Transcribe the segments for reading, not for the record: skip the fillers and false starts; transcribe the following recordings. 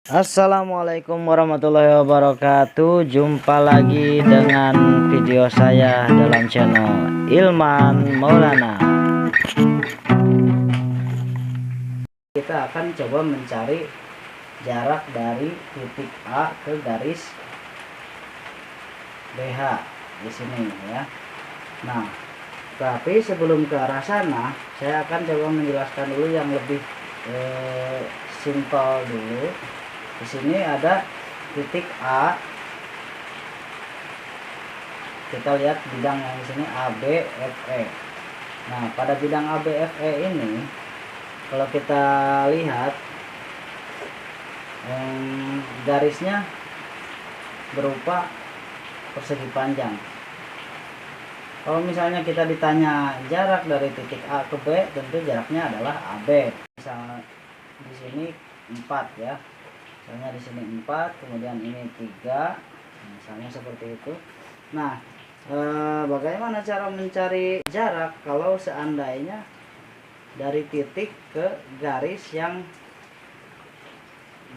Assalamualaikum warahmatullahi wabarakatuh. Jumpa lagi dengan video saya dalam channel Ilman Maulana. Kita akan coba mencari jarak dari titik A ke garis BH di sini ya. Nah, tapi sebelum ke arah sana, saya akan coba menjelaskan dulu yang lebih simpel dulu. Di sini ada titik A. Kita lihat bidang yang di sini ABFE. Nah, pada bidang ABFE ini, kalau kita lihat garisnya berupa persegi panjang. Kalau misalnya kita ditanya jarak dari titik A ke B, tentu jaraknya adalah AB. Misalnya di sini 4 ya. Misalnya di sini 4, kemudian ini 3, misalnya seperti itu. Nah, bagaimana cara mencari jarak kalau seandainya dari titik ke garis yang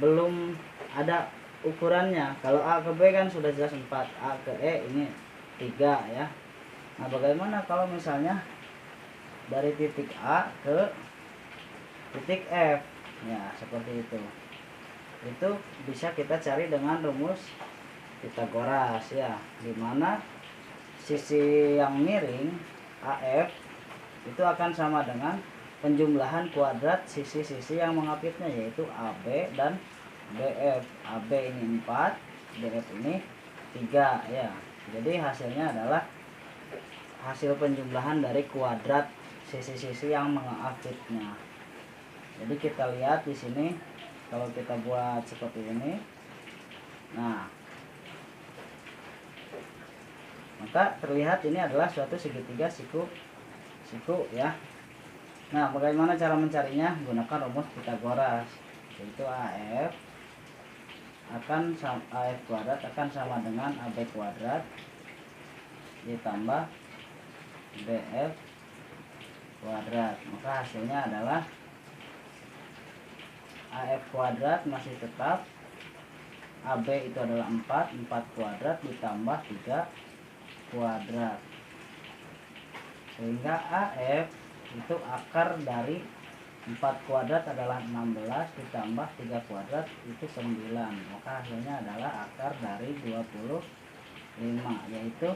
belum ada ukurannya? Kalau A ke B kan sudah jelas 4, A ke E ini 3 ya. Nah, bagaimana kalau misalnya dari titik A ke titik F? Ya, seperti itu. Itu bisa kita cari dengan rumus Pitagoras ya, dimana sisi yang miring AF itu akan sama dengan penjumlahan kuadrat sisi-sisi yang mengapitnya, yaitu AB dan BF. AB ini 4, BF ini 3 ya. Jadi hasilnya adalah hasil penjumlahan dari kuadrat sisi-sisi yang mengapitnya. Jadi kita lihat di sini, kalau kita buat seperti ini, nah, maka terlihat ini adalah suatu segitiga siku ya. Nah, bagaimana cara mencarinya? Gunakan rumus Pitagoras, yaitu AF kuadrat akan sama dengan AB kuadrat ditambah BF kuadrat. Maka hasilnya adalah AF kuadrat masih tetap AB itu adalah 4 kuadrat ditambah 3 kuadrat, sehingga AF itu akar dari 4 kuadrat adalah 16 ditambah 3 kuadrat itu 9. Maka hasilnya adalah akar dari 25, yaitu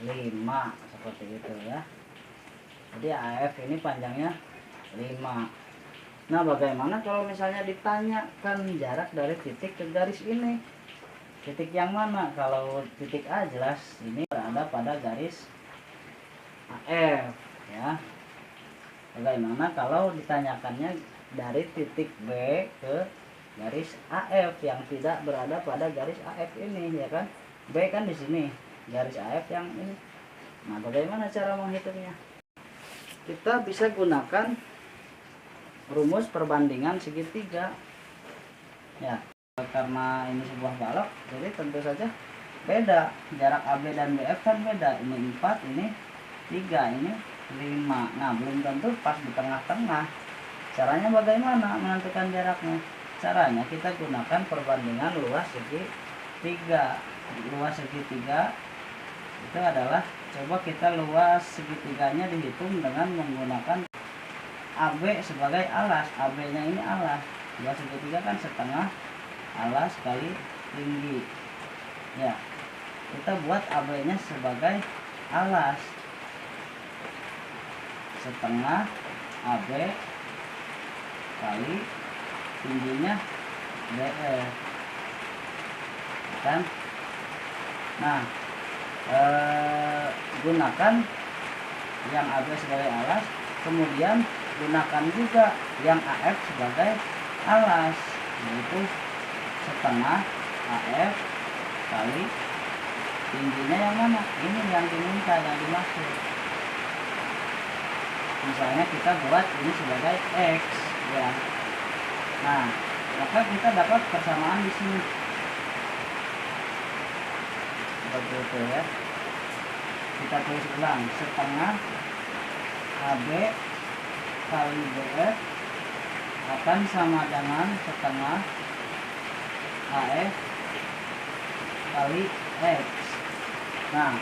5, seperti itu ya. Jadi AF ini panjangnya 5. Nah, bagaimana kalau misalnya ditanyakan jarak dari titik ke garis ini? Titik yang mana? Kalau titik A jelas ini berada pada garis AF ya. Bagaimana kalau ditanyakannya dari titik B ke garis AF yang tidak berada pada garis AF ini ya kan? B kan di sini, garis AF yang ini. Nah, bagaimana cara menghitungnya? Kita bisa gunakan rumus perbandingan segitiga ya. Karena ini sebuah balok, jadi tentu saja beda jarak AB dan BF kan beda. Ini 4, ini 3, ini 5. Nah, belum tentu pas di tengah-tengah. Caranya bagaimana menentukan jaraknya? Caranya kita gunakan perbandingan luas segitiga. Luas segitiga itu adalah, coba kita luas segitiganya dihitung dengan menggunakan AB sebagai alas. AB nya ini alas, luas segitiga kan setengah alas kali tinggi ya. Kita buat AB nya sebagai alas, setengah AB kali tingginya BF kan. Nah, gunakan yang AB sebagai alas, kemudian gunakan juga yang AF sebagai alas, yaitu setengah AF kali tingginya yang mana? Ini yang diminta, yang dimaksud. Misalnya kita buat ini sebagai X ya. Nah, maka kita dapat persamaan di sini seperti itu ya. Kita tulis ulang, setengah AB kali BF akan sama dengan setengah AE kali X. Nah,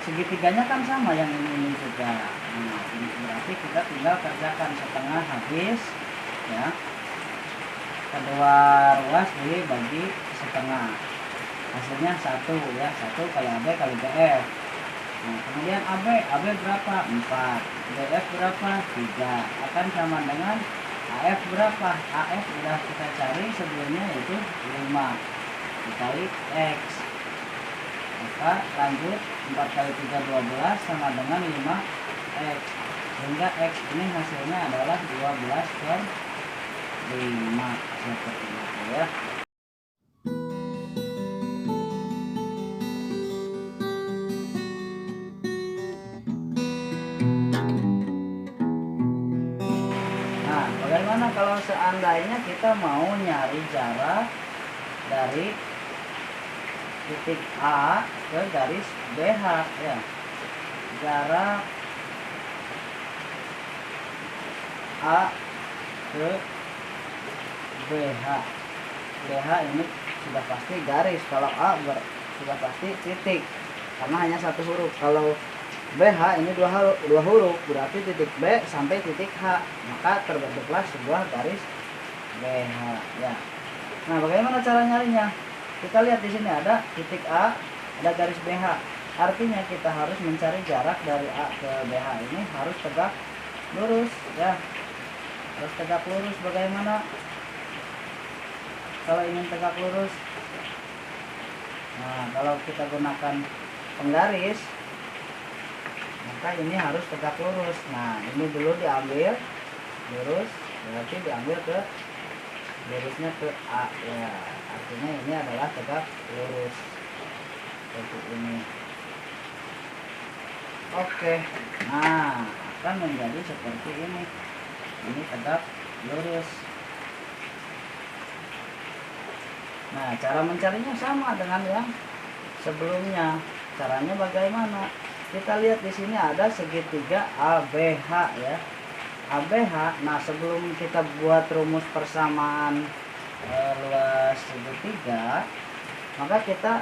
segitiganya kan sama yang ini juga. Nah, ini berarti kita tinggal kerjakan setengah habis ya. Kedua ruas dibagi setengah. Hasilnya 1 ya, 1 kali AB kali BF. Nah, kemudian AB berapa? 4. BF berapa? 3. Akan sama dengan AF berapa? AF sudah kita cari sebelumnya, yaitu 5 dikali X. Maka lanjut 4 kali 3 12 sama dengan 5X. Sehingga X ini hasilnya adalah 12/5 seperti itu ya. Nah, bagaimana kalau seandainya kita mau nyari jarak dari titik A ke garis BH ya. Jarak A ke BH. BH ini sudah pasti garis, kalau A sudah pasti titik karena hanya satu huruf. Kalau BH ini dua huruf, berarti titik B sampai titik H, maka terbentuklah sebuah garis BH ya. Nah, bagaimana cara nyarinya? Kita lihat di sini ada titik A, ada garis BH. Artinya kita harus mencari jarak dari A ke BH ini harus tegak lurus ya. Harus tegak lurus. Bagaimana kalau ingin tegak lurus? Nah, kalau kita gunakan penggaris, maka ini harus tegak lurus. Nah, ini dulu diambil lurus, berarti diambil ke lurusnya ke A ya. Artinya ini adalah tegak lurus seperti ini. Oke, nah akan menjadi seperti ini. Ini tegak lurus. Nah, cara mencarinya sama dengan yang sebelumnya. Caranya bagaimana? Kita lihat di sini ada segitiga ABH ya. ABH. Nah, sebelum kita buat rumus persamaan luas segitiga, maka kita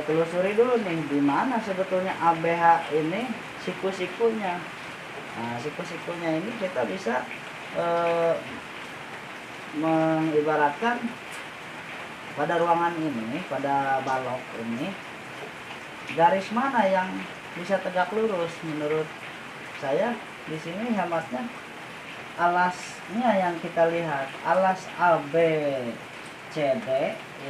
telusuri dulu nih di mana sebetulnya ABH ini siku-sikunya. Nah, siku-sikunya ini kita bisa mengibaratkan pada ruangan ini, pada balok ini, garis mana yang bisa tegak lurus? Menurut saya di sini hematnya alasnya yang kita lihat, alas ABCD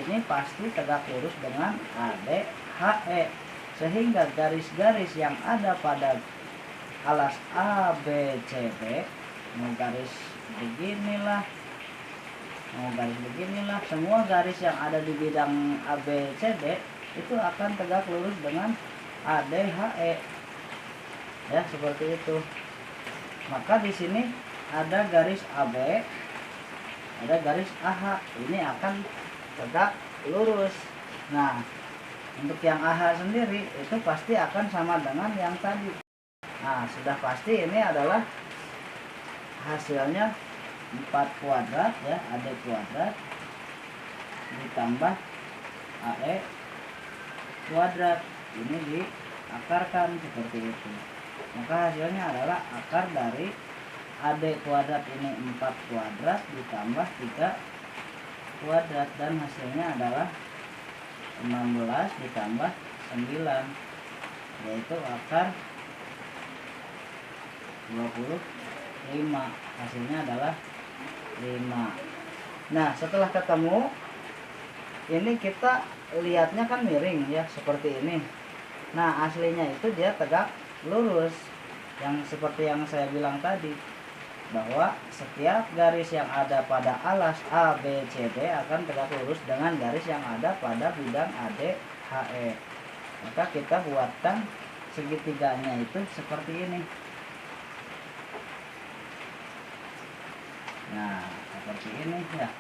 ini pasti tegak lurus dengan ADHE, sehingga garis-garis yang ada pada alas ABCD, mau garis beginilah, semua garis yang ada di bidang ABCD itu akan tegak lurus dengan ADHE ya, seperti itu. Maka di sini ada garis AB, ada garis AH, ini akan tegak lurus. Nah, untuk yang AH sendiri itu pasti akan sama dengan yang tadi. Nah, sudah pasti ini adalah hasilnya 4 kuadrat ya, AD kuadrat ditambah AE kuadrat. Ini diakarkan seperti itu. Maka hasilnya adalah akar dari AD kuadrat ini 4 kuadrat ditambah 3 kuadrat, dan hasilnya adalah 16 ditambah 9, yaitu akar 25. Hasilnya adalah 5. Nah, setelah ketemu ini kita lihatnya kan miring ya, seperti ini. Nah, aslinya itu dia tegak lurus, yang seperti yang saya bilang tadi, bahwa setiap garis yang ada pada alas ABCD akan tegak lurus dengan garis yang ada pada bidang ADHE. Maka kita buatkan segitiganya itu seperti ini. Nah, seperti ini ya.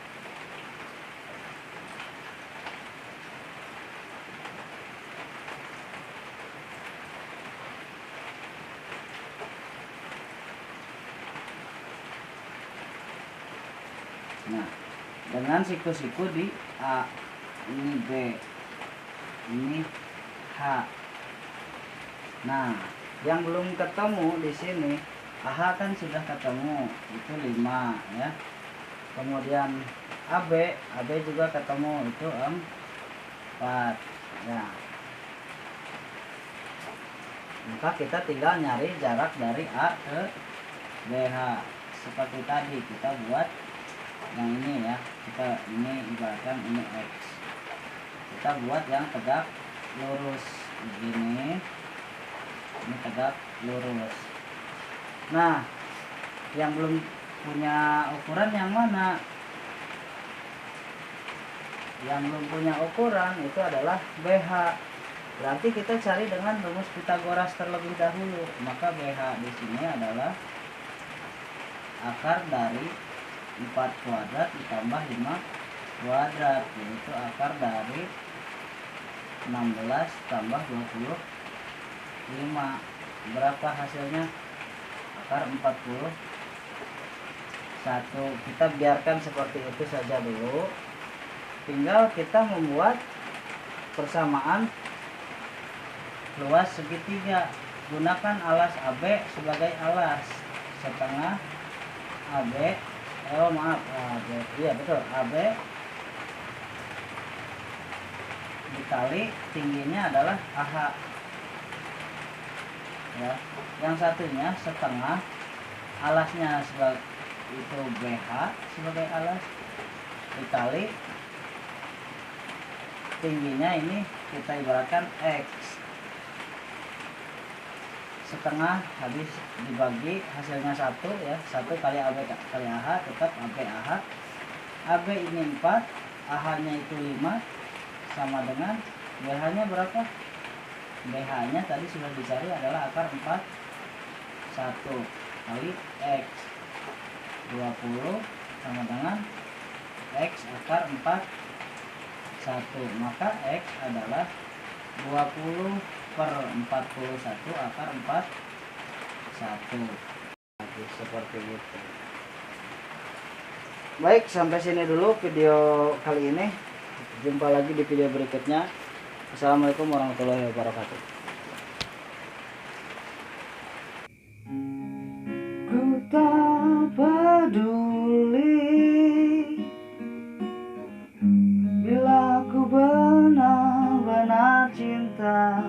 Nah, dengan siku-siku di A ini B, ini H. Nah, yang belum ketemu di sini AH kan sudah ketemu, itu 5 ya. Kemudian AB juga ketemu, itu 4 ya. Maka kita tinggal nyari jarak dari A ke BH. Seperti tadi kita buat yang ini ya, kita ini ibaratkan ini X, kita buat yang tegak lurus begini, ini tegak lurus. Nah, yang belum punya ukuran yang mana? Yang belum punya ukuran itu adalah BH. Berarti kita cari dengan rumus Pitagoras terlebih dahulu. Maka BH di sini adalah akar dari 4 kuadrat ditambah 5 kuadrat, yaitu akar dari 16 tambah 25. Berapa hasilnya? Akar 41. Kita biarkan seperti itu saja dulu. Tinggal kita membuat persamaan luas segitiga. Gunakan alas AB sebagai alas. Setengah AB, AB, iya betul, AB dikali tingginya adalah AH ya. Yang satunya setengah, alasnya sebagai itu BH sebagai alas, dikali tingginya ini kita ibaratkan X. Setengah habis dibagi hasilnya 1 ya, 1 kali AB kali AH tetap AB AH. AB ini 4, AH nya itu 5, sama dengan BH nya berapa? BH nya tadi sudah dicari adalah akar 41 kali X, 20 sama dengan X akar 41. Maka X adalah 20 per 41 akar 41. Seperti itu. Baik, sampai sini dulu video kali ini. Jumpa lagi di video berikutnya. Assalamualaikum warahmatullahi wabarakatuh. Ku tak peduli bila ku benar-benar cinta